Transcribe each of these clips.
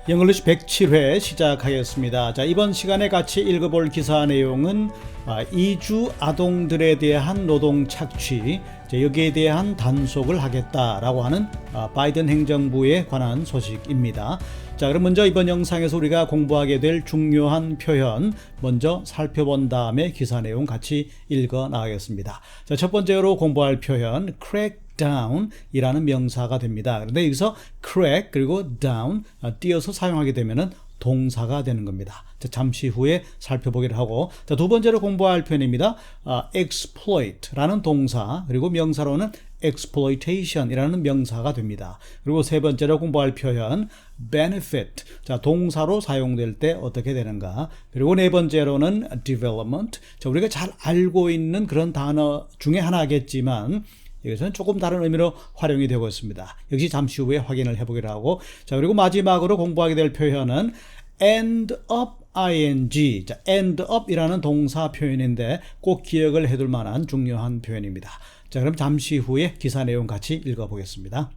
영글리시 107회 시작하겠습니다. 자, 이번 시간에 같이 읽어볼 기사 내용은 이주 아동들에 대한 노동 착취, 여기에 대한 단속을 하겠다라고 하는 바이든 행정부에 관한 소식입니다. 자, 그럼 먼저 이번 영상에서 우리가 공부하게 될 중요한 표현 먼저 살펴본 다음에 기사 내용 같이 읽어 나가겠습니다. 자, 첫 번째로 공부할 표현 crack down 이라는 명사가 됩니다. 그런데 여기서 crack 그리고 down 띄어서 사용하게 되면은 동사가 되는 겁니다. 자, 잠시 후에 살펴보기로 하고, 자, 두 번째로 공부할 표현입니다. exploit라는 동사 그리고 명사로는 exploitation이라는 명사가 됩니다. 그리고 세 번째로 공부할 표현 benefit, 자, 동사로 사용될 때 어떻게 되는가. 그리고 네 번째로는 development, 자, 우리가 잘 알고 있는 그런 단어 중에 하나겠지만 여기서는 조금 다른 의미로 활용이 되고 있습니다. 역시 잠시 후에 확인을 해보기로 하고, 자, 그리고 마지막으로 공부하게 될 표현은 end up ing, 자, end up 이라는 동사 표현인데 꼭 기억을 해둘 만한 중요한 표현입니다. 자, 그럼 잠시 후에 기사 내용 같이 읽어보겠습니다.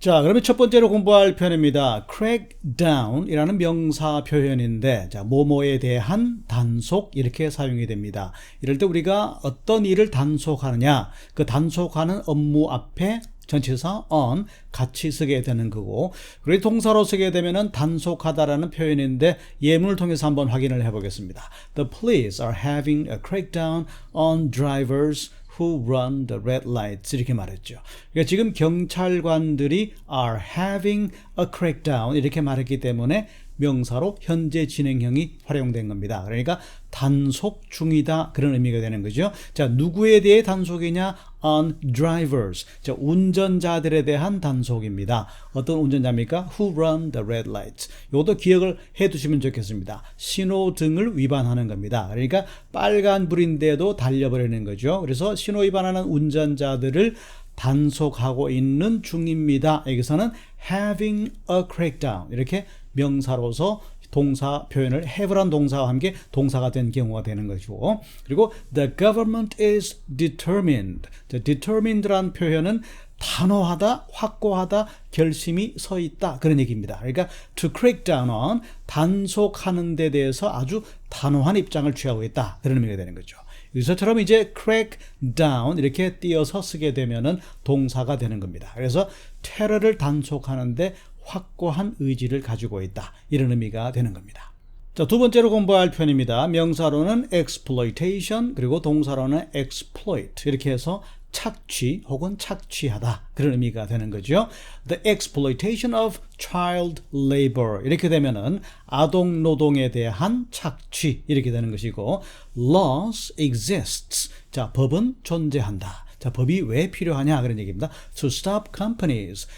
자, 그러면 첫 번째로 공부할 표현입니다. crack down 이라는 명사 표현인데, 자, 뭐뭐에 대한 단속 이렇게 사용이 됩니다. 이럴 때 우리가 어떤 일을 단속하느냐, 그 단속하는 업무 앞에 전치사 on 같이 쓰게 되는 거고, 그리고 동사로 쓰게 되면은 단속하다라는 표현인데 예문을 통해서 한번 확인을 해보겠습니다. The police are having a crackdown on drivers who run the red lights 이렇게 말했죠. 그러니까 지금 경찰관들이 are having a crackdown 이렇게 말했기 때문에 명사로 현재 진행형이 활용된 겁니다. 그러니까 단속 중이다 그런 의미가 되는 거죠. 자, 누구에 대해 단속이냐? on drivers, 자, 운전자들에 대한 단속입니다. 어떤 운전자입니까? who run the red lights. 이것도 기억을 해 두시면 좋겠습니다. 신호등을 위반하는 겁니다. 그러니까 빨간불인데도 달려버리는 거죠. 그래서 신호 위반하는 운전자들을 단속하고 있는 중입니다. 여기서는 having a crackdown 이렇게 명사로서 동사 표현을 have란 동사와 함께 동사가 된 경우가 되는 것이고, 그리고 the government is determined. determined란 표현은 단호하다, 확고하다, 결심이 서 있다 그런 얘기입니다. 그러니까 to crack down on, 단속하는 데 대해서 아주 단호한 입장을 취하고 있다 그런 의미가 되는 거죠. 여기서처럼 이제 crack down 이렇게 띄어서 쓰게 되면은 동사가 되는 겁니다. 그래서 테러를 단속하는데 확고한 의지를 가지고 있다 이런 의미가 되는 겁니다. 자, 두 번째로 공부할 표현입니다. 명사로는 exploitation 그리고 동사로는 exploit 이렇게 해서 착취 혹은 착취하다 그런 의미가 되는 거죠. The exploitation of child labor 이렇게 되면은 아동 노동에 대한 착취 이렇게 되는 것이고, laws exists, 자, 법은 존재한다. 자, 법이 왜 필요하냐 그런 얘기입니다. To stop companies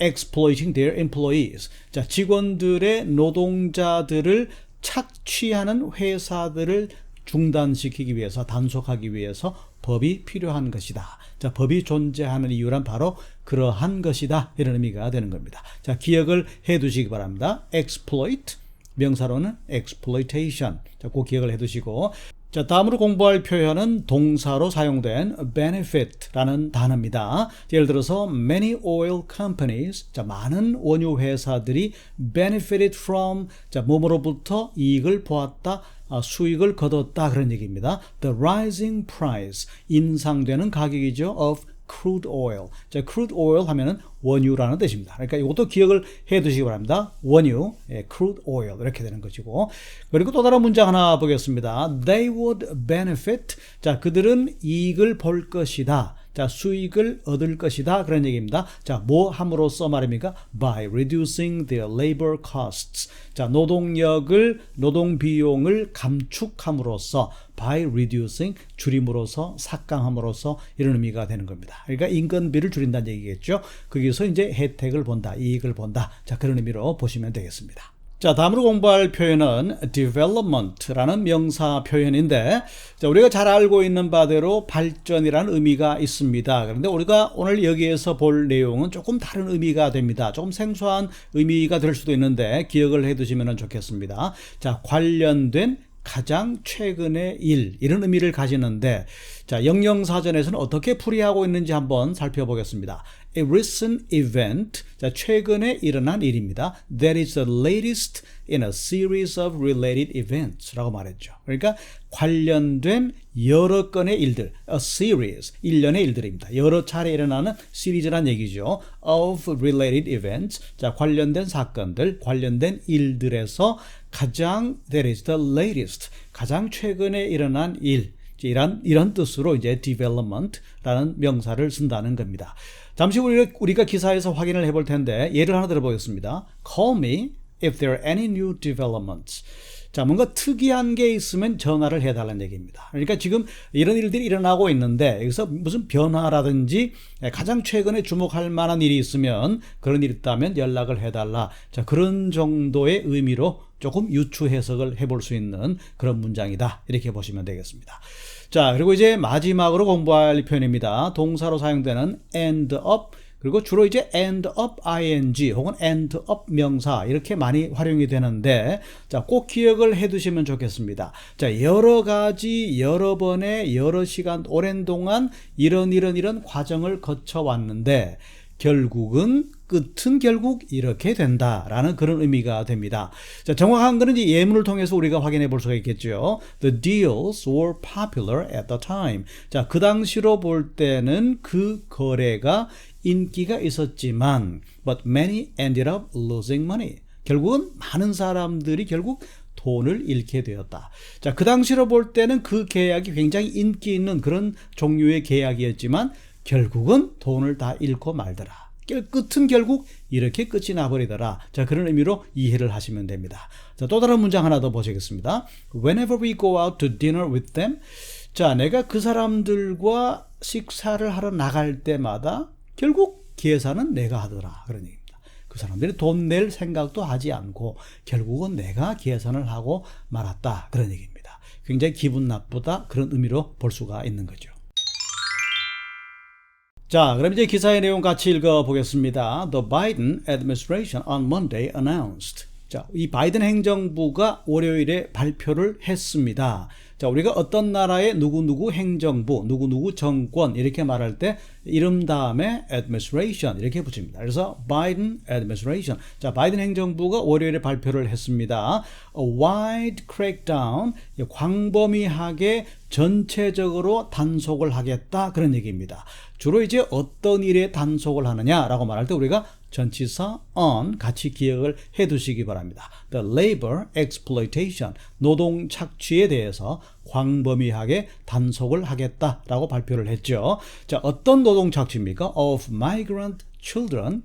exploiting their employees, 자, 직원들의 노동자들을 착취하는 회사들을 중단시키기 위해서, 단속하기 위해서 법이 필요한 것이다. 자, 법이 존재하는 이유란 바로 그러한 것이다 이런 의미가 되는 겁니다. 자, 기억을 해 두시기 바랍니다. exploit, 명사로는 exploitation. 자, 꼭 기억을 해 두시고, 자, 다음으로 공부할 표현은 동사로 사용된 benefit라는 단어입니다. 예를 들어서 many oil companies, 자, 많은 원유 회사들이 benefited from, 자, 뭐뭐로부터 이익을 보았다, 수익을 거뒀다 그런 얘기입니다. The rising price, 인상되는 가격이죠. of crude oil. 자, crude oil 하면은 원유라는 뜻입니다. 그러니까 이것도 기억을 해 두시기 바랍니다. 원유, crude oil 이렇게 되는 것이고, 그리고 또 다른 문장 하나 보겠습니다. They would benefit, 자, 그들은 이익을 볼 것이다. 자, 수익을 얻을 것이다 그런 얘기입니다. 자, 뭐 함으로써 말입니까? By reducing their labor costs. 자, 노동 비용을 감축함으로써, by reducing, 줄임으로써, 삭감함으로써 이런 의미가 되는 겁니다. 그러니까 인건비를 줄인다는 얘기겠죠. 거기서 이제 혜택을 본다, 이익을 본다. 자, 그런 의미로 보시면 되겠습니다. 자, 다음으로 공부할 표현은 development라는 명사 표현인데, 자, 우리가 잘 알고 있는 바대로 발전이라는 의미가 있습니다. 그런데 우리가 오늘 여기에서 볼 내용은 조금 다른 의미가 됩니다. 조금 생소한 의미가 될 수도 있는데 기억을 해 두시면 좋겠습니다. 자, 관련된 가장 최근의 일, 이런 의미를 가지는데, 자, 영영사전에서는 어떻게 풀이하고 있는지 한번 살펴보겠습니다. a recent event. 자, 최근에 일어난 일입니다. That is the latest in a series of related events 라고 말했죠. 그러니까 관련된 여러 건의 일들, a series, 일련의 일들입니다. 여러 차례 일어나는 시리즈란 얘기죠. of related events. 자, 관련된 사건들, 관련된 일들에서 가장, that is the latest, 가장 최근에 일어난 일. 이런 뜻으로 이제 development라는 명사를 쓴다는 겁니다. 잠시 후 우리가 기사에서 확인을 해볼 텐데 예를 하나 들어보겠습니다. Call me if there are any new developments. 자, 뭔가 특이한 게 있으면 전화를 해달라는 얘기입니다. 그러니까 지금 이런 일들이 일어나고 있는데 여기서 무슨 변화라든지 가장 최근에 주목할 만한 일이 있으면 그런 일이 있다면 연락을 해달라. 자, 그런 정도의 의미로 조금 유추 해석을 해볼 수 있는 그런 문장이다. 이렇게 보시면 되겠습니다. 자, 그리고 이제 마지막으로 공부할 표현입니다. 동사로 사용되는 end up, 그리고 주로 이제 end up ing 혹은 end up 명사 이렇게 많이 활용이 되는데, 자, 꼭 기억을 해 두시면 좋겠습니다. 자, 여러 가지, 여러 번의, 여러 시간, 오랜 동안 이런 과정을 거쳐 왔는데 결국은 끝은 결국 이렇게 된다라는 그런 의미가 됩니다. 자, 정확한 거는 이제 예문을 통해서 우리가 확인해 볼 수가 있겠죠. The deals were popular at the time. 자, 그 당시로 볼 때는 그 거래가 인기가 있었지만 but many ended up losing money. 결국은 많은 사람들이 결국 돈을 잃게 되었다. 자, 그 당시로 볼 때는 그 계약이 굉장히 인기 있는 그런 종류의 계약이었지만 결국은 돈을 다 잃고 말더라. 끝은 결국 이렇게 끝이 나버리더라. 자, 그런 의미로 이해를 하시면 됩니다. 자, 또 다른 문장 하나 더 보시겠습니다. Whenever we go out to dinner with them. 자, 내가 그 사람들과 식사를 하러 나갈 때마다 결국 계산은 내가 하더라. 그런 얘기입니다. 그 사람들이 돈 낼 생각도 하지 않고 결국은 내가 계산을 하고 말았다. 그런 얘기입니다. 굉장히 기분 나쁘다. 그런 의미로 볼 수가 있는 거죠. 자, 그럼 이제 기사의 내용 같이 읽어보겠습니다. The Biden administration on Monday announced. 자, 이 바이든 행정부가 월요일에 발표를 했습니다. 자, 우리가 어떤 나라의 누구누구 행정부, 누구누구 정권 이렇게 말할 때 이름 다음에 administration 이렇게 붙입니다. 그래서 Biden administration. 자, 바이든 행정부가 월요일에 발표를 했습니다. A wide crackdown, 광범위하게 전체적으로 단속을 하겠다 그런 얘기입니다. 주로 이제 어떤 일에 단속을 하느냐라고 말할 때 우리가 전치사 on 같이 기억을 해 두시기 바랍니다. The labor exploitation, 노동 착취에 대해서 광범위하게 단속을 하겠다라고 발표를 했죠. 자, 어떤 노동 착취입니까? Of migrant children,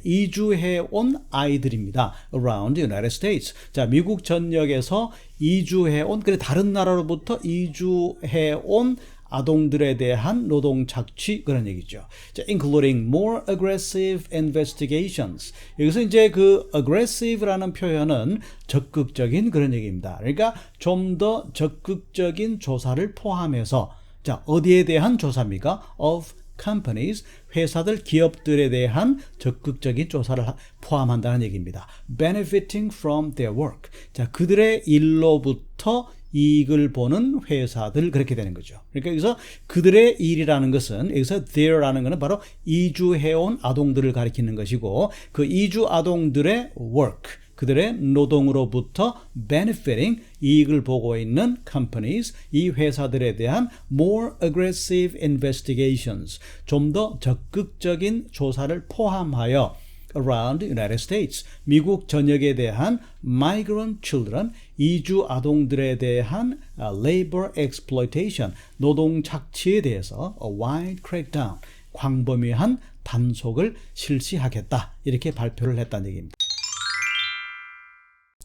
이주해 온 아이들입니다. Around the United States. 자, 미국 전역에서 이주해 온, 그래 다른 나라로부터 이주해 온 아동들에 대한 노동 착취 그런 얘기죠. 자, including more aggressive investigations. 여기서 이제 그 aggressive라는 표현은 적극적인 그런 얘기입니다. 그러니까 좀 더 적극적인 조사를 포함해서, 자, 어디에 대한 조사입니까? Of companies, 회사들, 기업들에 대한 적극적인 조사를 포함한다는 얘기입니다. Benefiting from their work. 자, 그들의 일로부터 이익을 보는 회사들 그렇게 되는 거죠. 그러니까 여기서 그들의 일이라는 것은 여기서 their라는 것은 바로 이주해온 아동들을 가리키는 것이고 그 이주 아동들의 work, 그들의 노동으로부터 benefiting, 이익을 보고 있는 companies, 이 회사들에 대한 more aggressive investigations, 좀 더 적극적인 조사를 포함하여 around the United States, 미국 전역에 대한 migrant children, 이주 아동들에 대한 labor exploitation, 노동 착취에 대해서 a wide crackdown, 광범위한 단속을 실시하겠다. 이렇게 발표를 했다는 얘기입니다.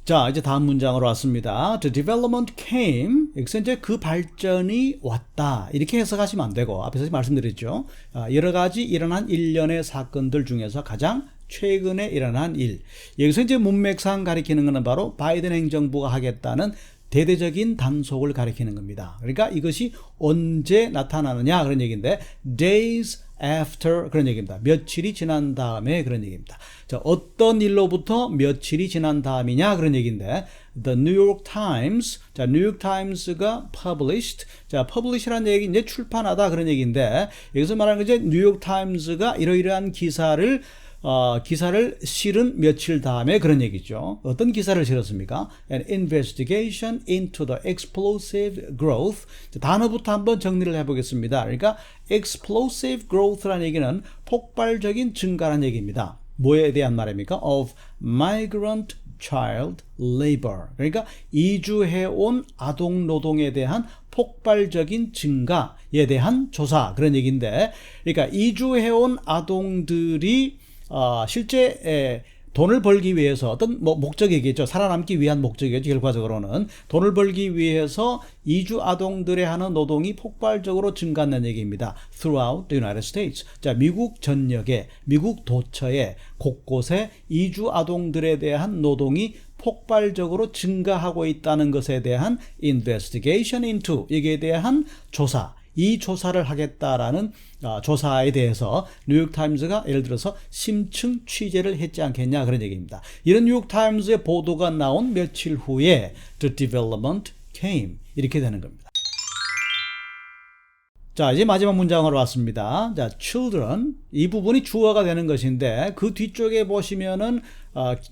자, 이제 다음 문장으로 왔습니다. The development came. 여기서 이제 그 발전이 왔다. 이렇게 해석하시면 안 되고, 앞에서 말씀드렸죠. 여러 가지 일어난 일련의 사건들 중에서 가장 최근에 일어난 일. 여기서 이제 문맥상 가리키는 것은 바로 바이든 행정부가 하겠다는 대대적인 단속을 가리키는 겁니다. 그러니까 이것이 언제 나타나느냐 그런 얘기인데 days after 그런 얘기입니다. 며칠이 지난 다음에 그런 얘기입니다. 자, 어떤 일로부터 며칠이 지난 다음이냐 그런 얘기인데 The New York Times. 자, New York Times가 published. 자, publish라는 얘기 이제 출판하다 그런 얘기인데 여기서 말하는 게 New York Times가 이러이러한 기사를 실은 며칠 다음에 그런 얘기죠. 어떤 기사를 실었습니까? An investigation into the explosive growth. 단어부터 한번 정리를 해보겠습니다. 그러니까 explosive growth라는 얘기는 폭발적인 증가라는 얘기입니다. 뭐에 대한 말입니까? Of migrant child labor. 그러니까 이주해온 아동 노동에 대한 폭발적인 증가에 대한 조사 그런 얘기인데 그러니까 이주해온 아동들이 실제 돈을 벌기 위해서 어떤 목적이겠죠. 살아남기 위한 목적이겠죠. 결과적으로는 돈을 벌기 위해서 이주 아동들의 하는 노동이 폭발적으로 증가한다는 얘기입니다. Throughout the United States. 자, 미국 전역에, 미국 도처에 곳곳에 이주 아동들에 대한 노동이 폭발적으로 증가하고 있다는 것에 대한 investigation into, 여기에 대한 조사. 이 조사를 하겠다라는 조사에 대해서 뉴욕타임즈가 예를 들어서 심층 취재를 했지 않겠냐 그런 얘기입니다. 이런 뉴욕타임즈의 보도가 나온 며칠 후에 the development came 이렇게 되는 겁니다. 자, 이제 마지막 문장으로 왔습니다. 자, children 이 부분이 주어가 되는 것인데 그 뒤쪽에 보시면은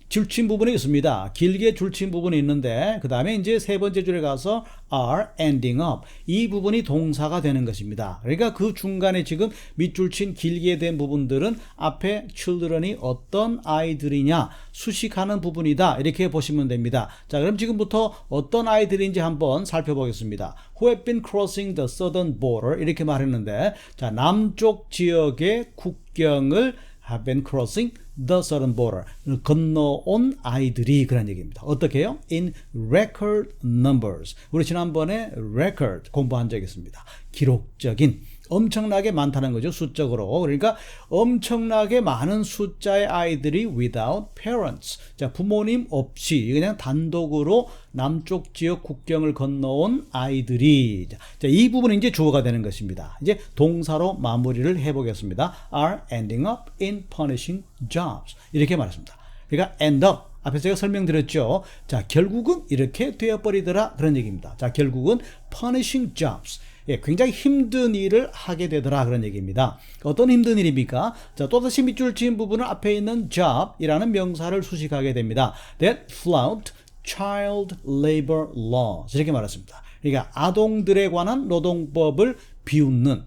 줄친 부분이 있습니다. 길게 줄친 부분이 있는데 그 다음에 이제 세 번째 줄에 가서 are ending up 이 부분이 동사가 되는 것입니다. 그러니까 그 중간에 지금 밑줄친 길게 된 부분들은 앞에 children이 어떤 아이들이냐 수식하는 부분이다 이렇게 보시면 됩니다. 자, 그럼 지금부터 어떤 아이들인지 한번 살펴보겠습니다. Who have been crossing the southern border 이렇게 말했는데 자, 남쪽 지역의 국경을 have been crossing the southern border 건너온 아이들이 그런 얘기입니다. 어떻게 해요? In record numbers. 우리 지난번에 record 공부한 적이 있습니다. 기록적인 엄청나게 많다는 거죠. 수적으로. 그러니까 엄청나게 많은 숫자의 아이들이 without parents. 자, 부모님 없이 그냥 단독으로 남쪽 지역 국경을 건너온 아이들이. 자, 이 부분이 이제 주어가 되는 것입니다. 이제 동사로 마무리를 해보겠습니다. are ending up in punishing jobs. 이렇게 말했습니다. 그러니까 end up. 앞에서 제가 설명드렸죠. 자, 결국은 이렇게 되어버리더라. 그런 얘기입니다. 자, 결국은 punishing jobs. 예, 굉장히 힘든 일을 하게 되더라 그런 얘기입니다. 어떤 힘든 일입니까? 자, 또다시 밑줄 지은 부분은 앞에 있는 job이라는 명사를 수식하게 됩니다. That flout child labor laws 이렇게 말했습니다. 그러니까 아동들에 관한 노동법을 비웃는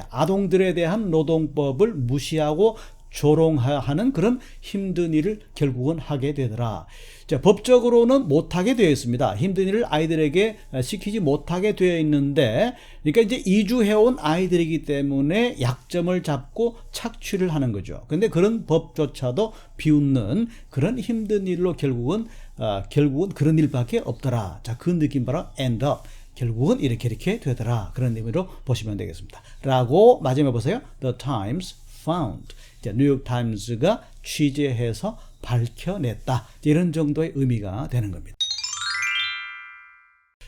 아동들에 대한 노동법을 무시하고 조롱하는 그런 힘든 일을 결국은 하게 되더라. 자, 법적으로는 못하게 되어 있습니다. 힘든 일을 아이들에게 시키지 못하게 되어 있는데, 그러니까 이제 이주해온 아이들이기 때문에 약점을 잡고 착취를 하는 거죠. 근데 그런 법조차도 비웃는 그런 힘든 일로 결국은 그런 일밖에 없더라. 자, 그 느낌 바로 end up. 결국은 이렇게 되더라. 그런 의미로 보시면 되겠습니다. 라고 마지막에 보세요. The Times found. 뉴욕타임스가 취재해서 밝혀냈다. 이런 정도의 의미가 되는 겁니다.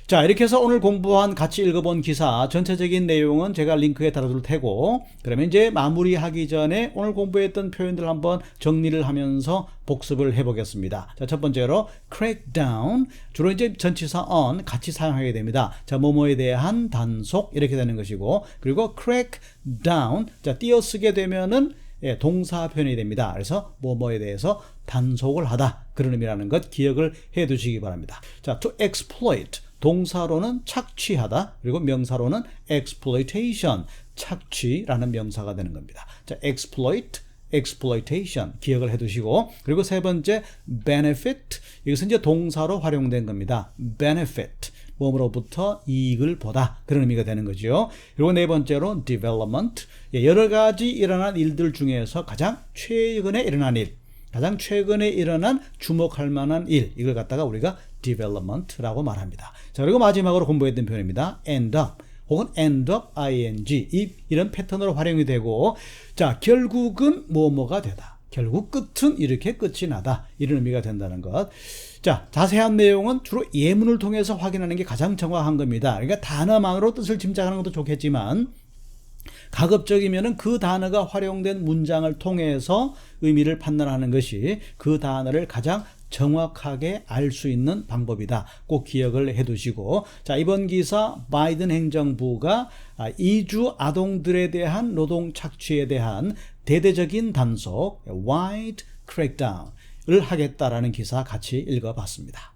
자, 이렇게 해서 오늘 공부한 같이 읽어본 기사 전체적인 내용은 제가 링크에 달아둘 테고 그러면 이제 마무리하기 전에 오늘 공부했던 표현들 한번 정리를 하면서 복습을 해보겠습니다. 자, 첫 번째로 crack down 주로 이제 전치사 on 같이 사용하게 됩니다. 자, 뭐뭐에 대한 단속 이렇게 되는 것이고 그리고 crack down 자, 띄어쓰게 되면은 동사 표현이 됩니다. 그래서 뭐뭐에 대해서 단속을 하다 그런 의미라는 것 기억을 해 두시기 바랍니다. 자, to exploit 동사로는 착취하다 그리고 명사로는 exploitation 착취라는 명사가 되는 겁니다. 자, exploit, exploitation 기억을 해 두시고 그리고 세 번째 benefit 이것은 이제 동사로 활용된 겁니다. benefit 몸으로부터 이익을 보다 그런 의미가 되는 거죠. 그리고 네 번째로 development 여러 가지 일어난 일들 중에서 가장 최근에 일어난 일 가장 최근에 일어난 주목할 만한 일 이걸 갖다가 우리가 development라고 말합니다. 자, 그리고 마지막으로 공부했던 표현입니다. end up 혹은 end up ing 이런 패턴으로 활용이 되고 자, 결국은 뭐뭐가 되다. 결국 끝은 이렇게 끝이 나다. 이런 의미가 된다는 것. 자, 자세한 내용은 주로 예문을 통해서 확인하는 게 가장 정확한 겁니다. 그러니까 단어만으로 뜻을 짐작하는 것도 좋겠지만 가급적이면은 그 단어가 활용된 문장을 통해서 의미를 판단하는 것이 그 단어를 가장 정확하게 알 수 있는 방법이다. 꼭 기억을 해 두시고, 자, 이번 기사 바이든 행정부가 이주 아동들에 대한 노동 착취에 대한 대대적인 단속, wide crackdown을 하겠다라는 기사 같이 읽어봤습니다.